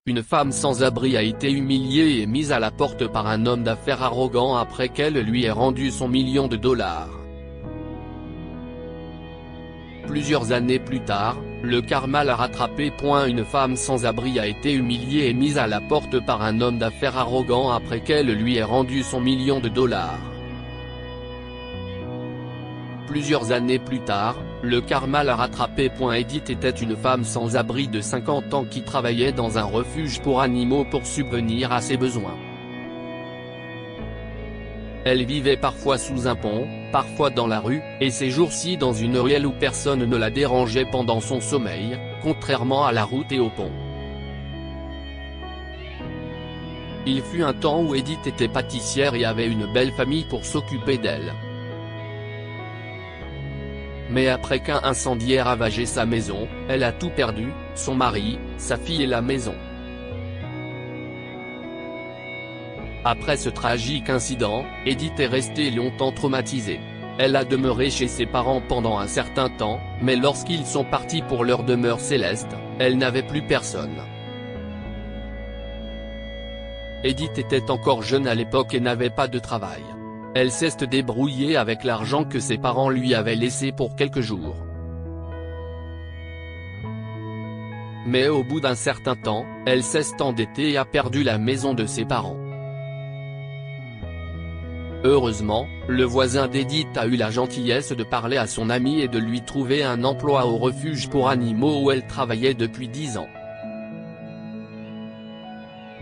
Une femme sans abri a été humiliée et mise à la porte par un homme d'affaires arrogant après qu'elle lui ait rendu son million de dollars. Plusieurs années plus tard, le karma l'a rattrapé. Une femme sans abri a été humiliée et mise à la porte par un homme d'affaires arrogant après qu'elle lui ait rendu son million de dollars. Plusieurs années plus tard, le karma l'a rattrapé. Edith était une femme sans abri de 50 ans qui travaillait dans un refuge pour animaux pour subvenir à ses besoins. Elle vivait parfois sous un pont, parfois dans la rue, et ces jours-ci dans une ruelle où personne ne la dérangeait pendant son sommeil, contrairement à la route et au pont. Il fut un temps où Edith était pâtissière et avait une belle famille pour s'occuper d'elle. Mais après qu'un incendiaire ravageait sa maison, elle a tout perdu, son mari, sa fille et la maison. Après ce tragique incident, Edith est restée longtemps traumatisée. Elle a demeuré chez ses parents pendant un certain temps, mais lorsqu'ils sont partis pour leur demeure céleste, elle n'avait plus personne. Edith était encore jeune à l'époque et n'avait pas de travail. Elle s'est débrouillée avec l'argent que ses parents lui avaient laissé pour quelques jours. Mais au bout d'un certain temps, elle s'est endettée et a perdu la maison de ses parents. Heureusement, le voisin d'Edith a eu la gentillesse de parler à son amie et de lui trouver un emploi au refuge pour animaux où elle travaillait depuis 10 ans.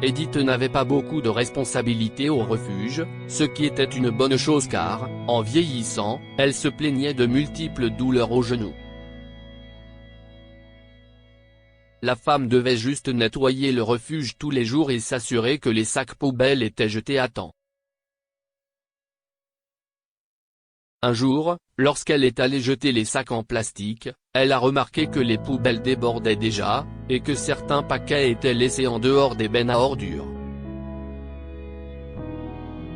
Edith n'avait pas beaucoup de responsabilités au refuge, ce qui était une bonne chose car, en vieillissant, elle se plaignait de multiples douleurs aux genoux. La femme devait juste nettoyer le refuge tous les jours et s'assurer que les sacs poubelles étaient jetés à temps. Un jour, lorsqu'elle est allée jeter les sacs en plastique, elle a remarqué que les poubelles débordaient déjà, et que certains paquets étaient laissés en dehors des bennes à ordures.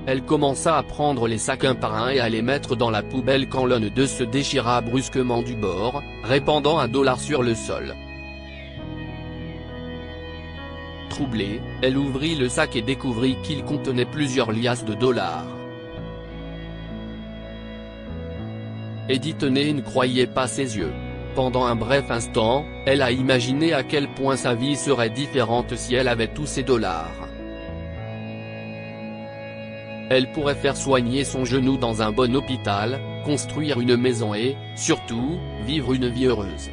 Elle commença à prendre les sacs un par un et à les mettre dans la poubelle quand l'un d'eux se déchira brusquement du bord, répandant $1 sur le sol. Troublée, elle ouvrit le sac et découvrit qu'il contenait plusieurs liasses de dollars. Edith ne croyait pas ses yeux. Pendant un bref instant, elle a imaginé à quel point sa vie serait différente si elle avait tous ces dollars. Elle pourrait faire soigner son genou dans un bon hôpital, construire une maison et, surtout, vivre une vie heureuse.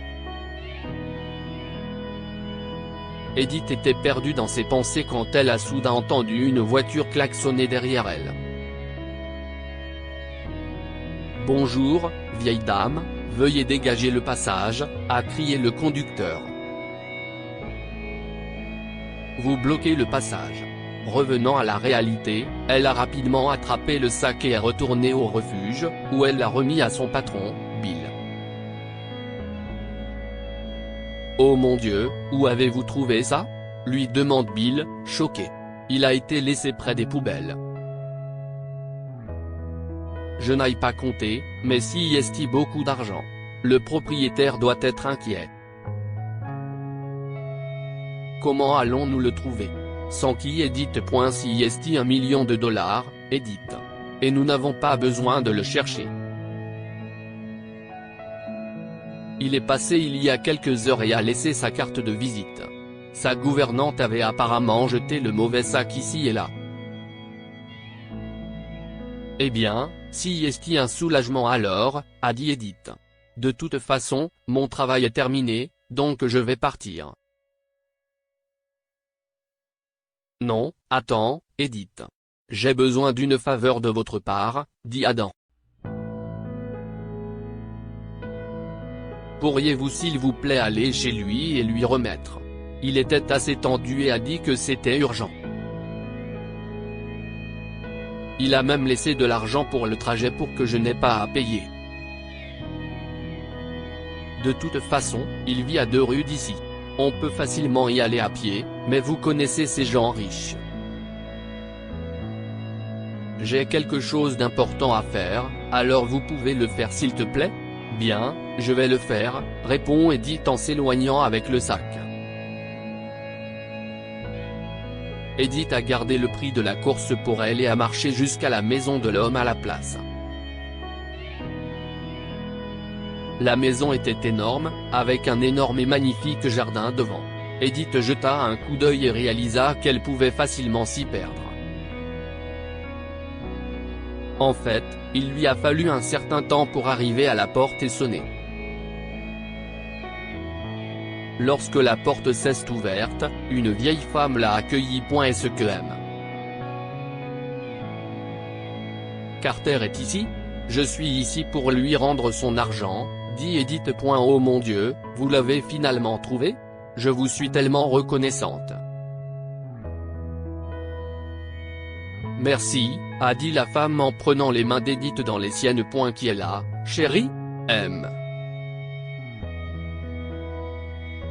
Edith était perdue dans ses pensées quand elle a soudain entendu une voiture klaxonner derrière elle. « Bonjour, vieille dame, veuillez dégager le passage », a crié le conducteur. « Vous bloquez le passage ». Revenant à la réalité, elle a rapidement attrapé le sac et est retournée au refuge, où elle l'a remis à son patron, Bill. « Oh mon Dieu, où avez-vous trouvé ça ?» lui demande Bill, choqué. « Il a été laissé près des poubelles. » Je n'aille pas compter, mais s'il y est beaucoup d'argent. Le propriétaire doit être inquiet. Comment allons-nous le trouver? Sans qui Edith. S'il y est $1 million, Edith. Et nous n'avons pas besoin de le chercher. Il est passé il y a quelques heures et a laissé sa carte de visite. Sa gouvernante avait apparemment jeté le mauvais sac ici et là. Eh bien, si est un soulagement alors, a dit Edith. De toute façon, mon travail est terminé, donc je vais partir. Non, attends, Edith. J'ai besoin d'une faveur de votre part, dit Adam. Pourriez-vous s'il vous plaît aller chez lui et lui remettre? Il était assez tendu et a dit que c'était urgent. Il a même laissé de l'argent pour le trajet pour que je n'ai pas à payer. De toute façon, il vit à 2 rues d'ici. On peut facilement y aller à pied, mais vous connaissez ces gens riches. J'ai quelque chose d'important à faire, alors vous pouvez le faire s'il te plaît? Bien, je vais le faire, répond Edith en s'éloignant avec le sac. Edith a gardé le prix de la course pour elle et a marché jusqu'à la maison de l'homme à la place. La maison était énorme, avec un énorme et magnifique jardin devant. Edith jeta un coup d'œil et réalisa qu'elle pouvait facilement s'y perdre. En fait, il lui a fallu un certain temps pour arriver à la porte et sonner. Lorsque la porte s'est ouverte, une vieille femme l'a accueillie. Est-ce que M. Carter est ici? Je suis ici pour lui rendre son argent, dit Edith. Oh mon Dieu, vous l'avez finalement trouvé? Je vous suis tellement reconnaissante. Merci, a dit la femme en prenant les mains d'Edith dans les siennes. Qui est là, chérie? M.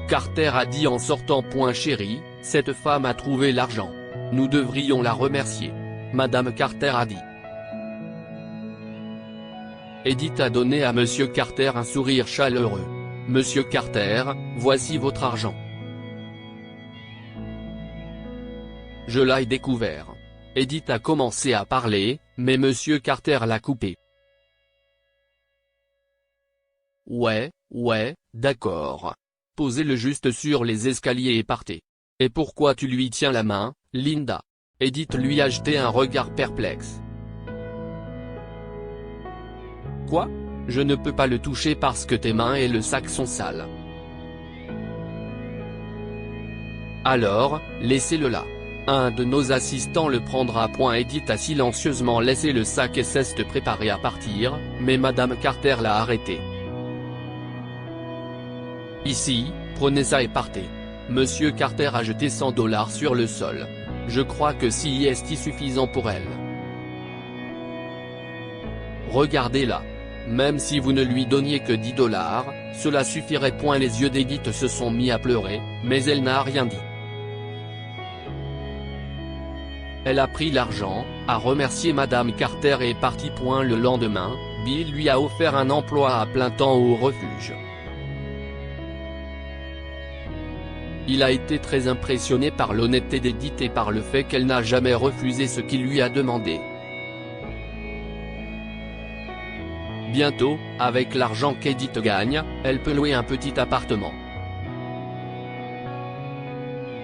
Carter a dit en sortant. Chérie, cette femme a trouvé l'argent. Nous devrions la remercier. Madame Carter a dit. Edith a donné à Monsieur Carter un sourire chaleureux. Monsieur Carter, voici votre argent. Je l'ai découvert. Edith a commencé à parler, mais Monsieur Carter l'a coupé. Ouais, d'accord. Posez-le juste sur les escaliers et partez. Et pourquoi tu lui tiens la main, Linda? Edith lui a jeté un regard perplexe. Quoi? Je ne peux pas le toucher parce que tes mains et le sac sont sales. Alors, laissez-le là. Un de nos assistants le prendra. Edith a silencieusement laissé le sac et s'est préparée à partir, mais Madame Carter l'a arrêté. Ici, prenez ça et partez. Monsieur Carter a jeté $100 sur le sol. Je crois que c'est suffisant pour elle. Regardez-la. Même si vous ne lui donniez que $10, cela suffirait. Les yeux d'Edith se sont mis à pleurer, mais elle n'a rien dit. Elle a pris l'argent, a remercié Madame Carter et est partie. Le lendemain, Bill lui a offert un emploi à plein temps au refuge. Il a été très impressionné par l'honnêteté d'Edith et par le fait qu'elle n'a jamais refusé ce qu'il lui a demandé. Bientôt, avec l'argent qu'Edith gagne, elle peut louer un petit appartement.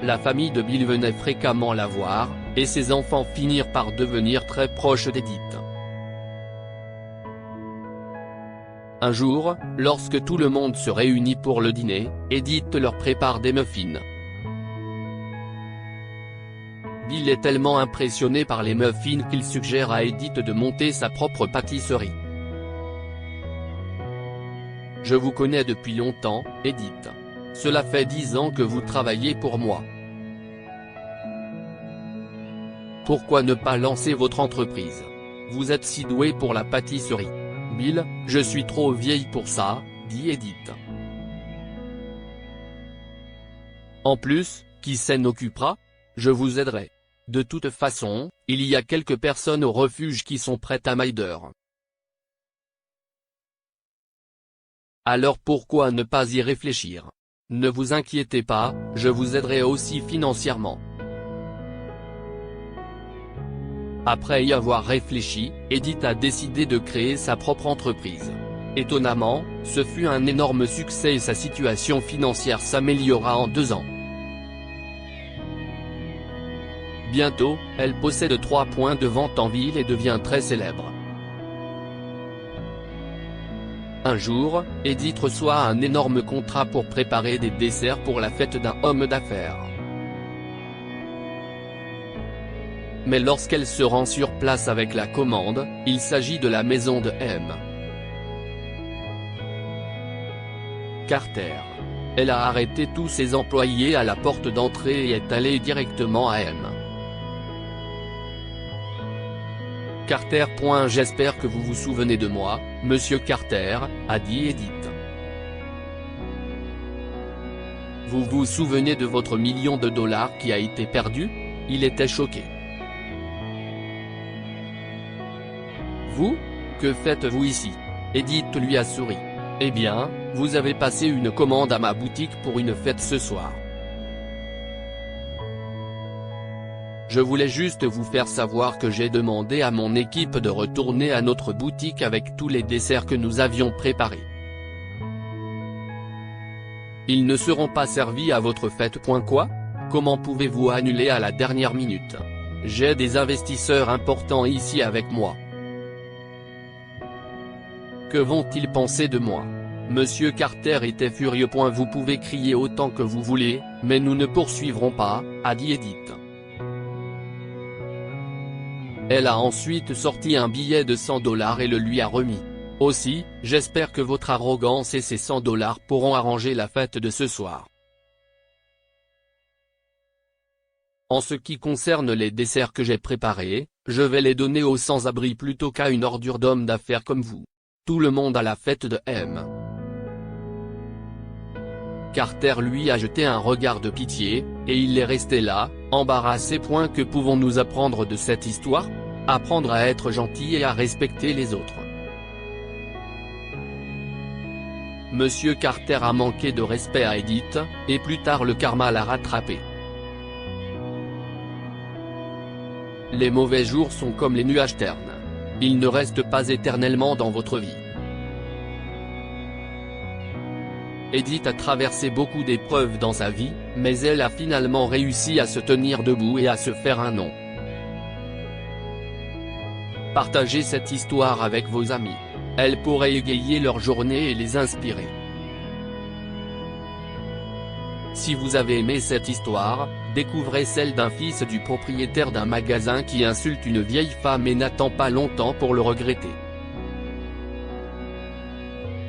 La famille de Bill venait fréquemment la voir, et ses enfants finirent par devenir très proches d'Edith. Un jour, lorsque tout le monde se réunit pour le dîner, Edith leur prépare des muffins. Bill est tellement impressionné par les muffins qu'il suggère à Edith de monter sa propre pâtisserie. Je vous connais depuis longtemps, Edith. Cela fait 10 ans que vous travaillez pour moi. Pourquoi ne pas lancer votre entreprise? Vous êtes si doué pour la pâtisserie. Bill, je suis trop vieille pour ça, dit Edith. En plus, qui s'en occupera? Je vous aiderai. De toute façon, il y a quelques personnes au refuge qui sont prêtes à m'aider. Alors pourquoi ne pas y réfléchir? Ne vous inquiétez pas, je vous aiderai aussi financièrement. Après y avoir réfléchi, Edith a décidé de créer sa propre entreprise. Étonnamment, ce fut un énorme succès et sa situation financière s'améliora en 2 ans. Bientôt, elle possède 3 points de vente en ville et devient très célèbre. Un jour, Edith reçoit un énorme contrat pour préparer des desserts pour la fête d'un homme d'affaires. Mais lorsqu'elle se rend sur place avec la commande, il s'agit de la maison de M. Carter. Elle a arrêté tous ses employés à la porte d'entrée et est allée directement à M. Carter. J'espère que vous vous souvenez de moi, Monsieur Carter, a dit Edith. Vous vous souvenez de votre $1 million qui a été perdu? Il était choqué. Vous? Que faites-vous ici? Edith lui a souri. Eh bien, vous avez passé une commande à ma boutique pour une fête ce soir. Je voulais juste vous faire savoir que j'ai demandé à mon équipe de retourner à notre boutique avec tous les desserts que nous avions préparés. Ils ne seront pas servis à votre fête. Quoi ? Comment pouvez-vous annuler à la dernière minute ? J'ai des investisseurs importants ici avec moi. Que vont-ils penser de moi ? Monsieur Carter était furieux. Vous pouvez crier autant que vous voulez, mais nous ne poursuivrons pas, a dit Edith. Elle a ensuite sorti un billet de $100 et le lui a remis. Aussi, j'espère que votre arrogance et ces $100 pourront arranger la fête de ce soir. En ce qui concerne les desserts que j'ai préparés, je vais les donner aux sans-abri plutôt qu'à une ordure d'homme d'affaires comme vous. Tout le monde à la fête de M. Carter lui a jeté un regard de pitié, et il est resté là, embarrassé. Que pouvons-nous apprendre de cette histoire ? Apprendre à être gentil et à respecter les autres. Monsieur Carter a manqué de respect à Edith, et plus tard le karma l'a rattrapé. Les mauvais jours sont comme les nuages ternes. Ils ne restent pas éternellement dans votre vie. Edith a traversé beaucoup d'épreuves dans sa vie, mais elle a finalement réussi à se tenir debout et à se faire un nom. Partagez cette histoire avec vos amis. Elle pourrait égayer leur journée et les inspirer. Si vous avez aimé cette histoire, découvrez celle d'un fils du propriétaire d'un magasin qui insulte une vieille femme et n'attend pas longtemps pour le regretter.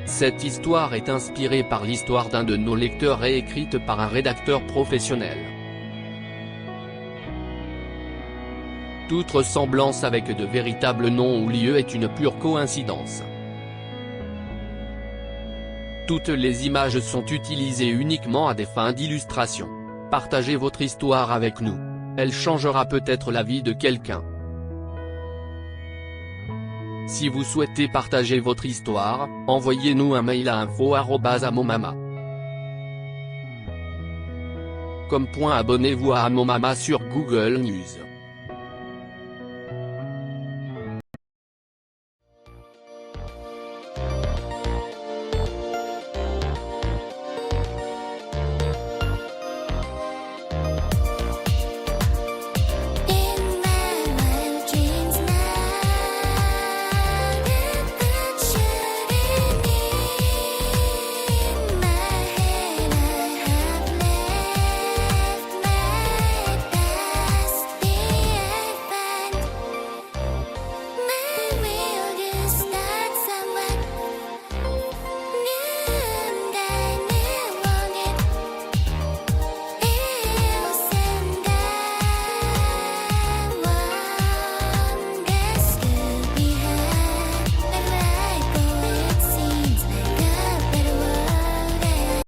Cette histoire est inspirée par l'histoire d'un de nos lecteurs et écrite par un rédacteur professionnel. Toute ressemblance avec de véritables noms ou lieux est une pure coïncidence. Toutes les images sont utilisées uniquement à des fins d'illustration. Partagez votre histoire avec nous. Elle changera peut-être la vie de quelqu'un. Si vous souhaitez partager votre histoire, envoyez-nous un mail à info@amomama.com. Abonnez-vous à Amomama sur Google News.